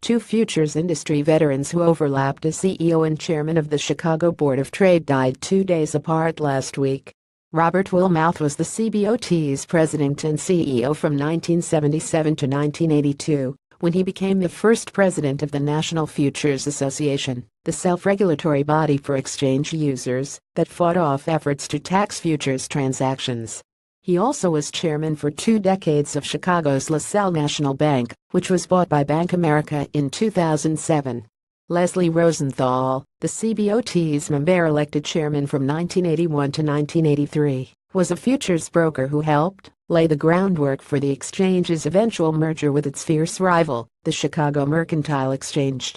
two futures industry veterans who overlapped as CEO and chairman of the Chicago Board of Trade died 2 days apart last week. Robert Wilmouth was the CBOT's president and CEO from 1977 to 1982, when he became the first president of the National Futures Association, the self-regulatory body for exchange users that fought off efforts to tax futures transactions. He also was chairman for 2 decades of Chicago's LaSalle National Bank, which was bought by Bank America in 2007. Leslie Rosenthal, the CBOT's member-elected chairman from 1981 to 1983, was a futures broker who helped lay the groundwork for the exchange's eventual merger with its fierce rival, the Chicago Mercantile Exchange.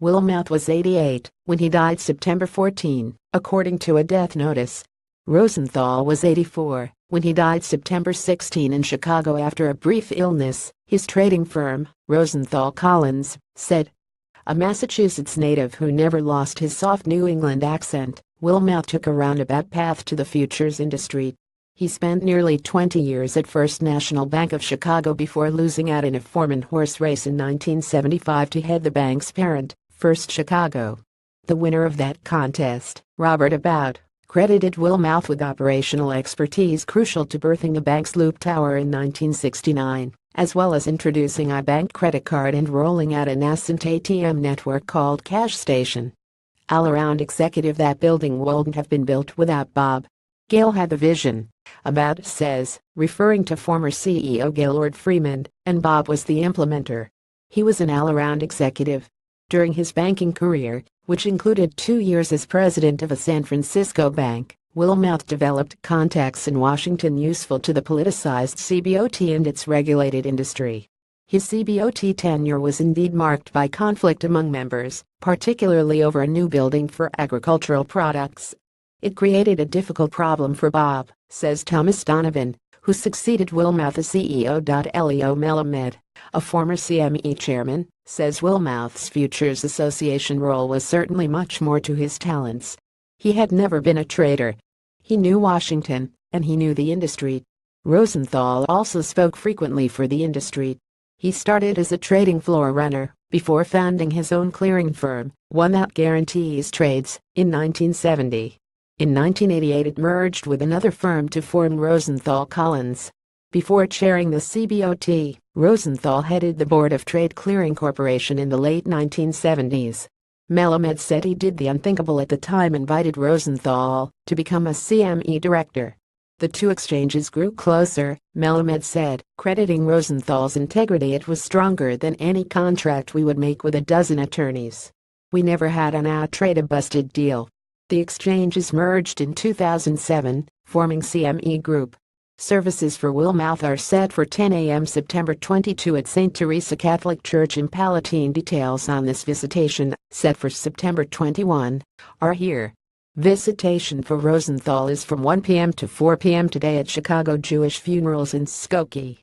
Wilmouth was 88 when he died September 14, according to a death notice. Rosenthal was 84 when he died September 16 in Chicago after a brief illness, his trading firm, Rosenthal Collins, said. A Massachusetts native who never lost his soft New England accent, Wilmouth took a roundabout path to the futures industry. He spent nearly 20 years at First National Bank of Chicago before losing out in a foreman horse race in 1975 to head the bank's parent, First Chicago. The winner of that contest, Robert About, credited Wilmouth with operational expertise crucial to birthing the bank's Loop Tower in 1969. As well as introducing a bank credit card and rolling out a nascent ATM network called Cash Station. All-around executive, that building wouldn't have been built without Bob. Gail had the vision, About says, referring to former CEO Gaylord Freeman, and Bob was the implementer. He was an all-around executive. During his banking career, which included 2 years as president of a San Francisco bank, Wilmouth developed contacts in Washington useful to the politicized CBOT and its regulated industry. His CBOT tenure was indeed marked by conflict among members, particularly over a new building for agricultural products. It created a difficult problem for Bob, says Thomas Donovan, who succeeded Wilmouth as CEO. Leo Melamed, a former CME chairman, says Wilmouth's Futures Association role was certainly much more to his talents. He had never been a trader. He knew Washington, and he knew the industry. Rosenthal also spoke frequently for the industry. He started as a trading floor runner before founding his own clearing firm, One That Guarantees Trades, in 1970. In 1988 it merged with another firm to form Rosenthal Collins. Before chairing the CBOT, Rosenthal headed the Board of Trade Clearing Corporation in the late 1970s. Melamed said he did the unthinkable at the time, invited Rosenthal to become a CME director. The two exchanges grew closer, Melamed said, crediting Rosenthal's integrity. It was stronger than any contract we would make with a dozen attorneys. We never had an out-trade a busted deal. The exchanges merged in 2007, forming CME Group. Services for Wilmouth are set for 10 a.m. September 22 at St. Teresa Catholic Church in Palatine. Details on this visitation, set for September 21, are here. Visitation for Rosenthal is from 1 p.m. to 4 p.m. today at Chicago Jewish Funerals in Skokie.